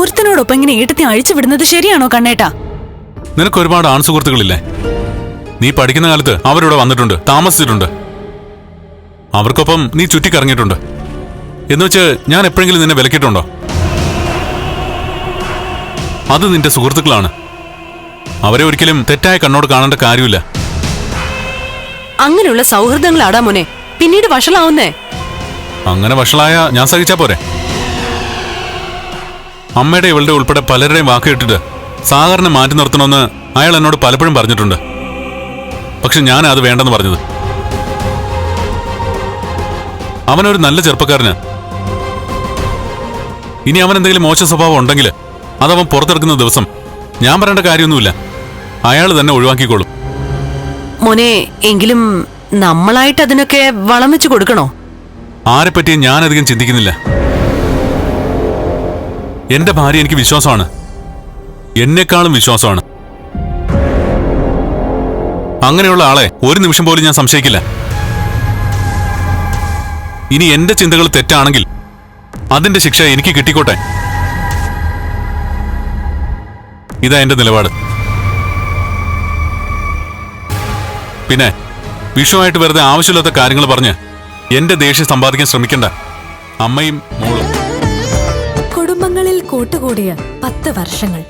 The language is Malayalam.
ഒരുത്തനോടൊപ്പം ഇങ്ങനെ ഏട്ടത്തെ അഴിച്ചു വിടുന്നത് ശരിയാണോ കണ്ണേട്ടാ? നിനക്ക് ഒരുപാട് ആൺസുഹൃത്തുക്കളില്ലേ? നീ പഠിക്കുന്ന കാലത്ത് അവരിവിടെ വന്നിട്ടുണ്ട്, താമസിച്ചിട്ടുണ്ട്. അവർക്കൊപ്പം നീ ചുറ്റിക്കറങ്ങിയിട്ടുണ്ട്. എന്നുവെച്ച് ഞാൻ എപ്പോഴെങ്കിലും നിന്നെ വിലക്കിയിട്ടുണ്ടോ? അത് നിന്റെ സുഹൃത്തുക്കളാണ്. അവരെ ഒരിക്കലും തെറ്റായ കണ്ണോട് കാണേണ്ട കാര്യമില്ല. അങ്ങനെയുള്ള സൗഹൃദങ്ങളാടാ മോനെ പിന്നീട് വഷളാവുന്നേ. അങ്ങനെ വഷളായ ഞാൻ സഹിച്ചാ പോരെ? അമ്മയുടെ ഇവളുടെ ഉൾപ്പെടെ പലരുടെയും വാക്ക് കേട്ടിട്ട് സാധാരണ മാറ്റി നിർത്തണമെന്ന് അയാൾ എന്നോട് പലപ്പോഴും പറഞ്ഞിട്ടുണ്ട്. പക്ഷെ ഞാൻ അത് വേണ്ടെന്ന് പറഞ്ഞത്. അവനൊരു നല്ല ചെറുപ്പക്കാരന്. ഇനി അവൻ എന്തെങ്കിലും മോശ സ്വഭാവം ഉണ്ടെങ്കിൽ അതവൻ പുറത്തെടുക്കുന്ന ദിവസം ഞാൻ പറയേണ്ട കാര്യമൊന്നുമില്ല, അയാൾ തന്നെ ഒഴിവാക്കിക്കോളും. മോനെ എങ്കിലും നമ്മളായിട്ട് അതിനൊക്കെ വളം വെച്ച് കൊടുക്കണോ? ആരെപ്പറ്റിയും ഞാനധികം ചിന്തിക്കുന്നില്ല. എന്റെ ഭാര്യ എനിക്ക് വിശ്വാസമാണ്, എന്നെക്കാളും വിശ്വാസമാണ്. അങ്ങനെയുള്ള ആളെ ഒരു നിമിഷം പോലും ഞാൻ സംശയിക്കില്ല. ഇനി എന്റെ ചിന്തകൾ തെറ്റാണെങ്കിൽ അതിന്റെ ശിക്ഷ എനിക്ക് കിട്ടിക്കോട്ടെ. ഇതാ എന്റെ നിലപാട്. പിന്നെ വിഷുവായിട്ട് വെറുതെ ആവശ്യമില്ലാത്ത കാര്യങ്ങൾ പറഞ്ഞ് എന്റെ ദേഷ്യം സമ്പാദിക്കാൻ ശ്രമിക്കണ്ട. അമ്മയും മോളും കുടുംബങ്ങളിൽ കൂട്ടുകൂടിയ 10 വർഷങ്ങൾ.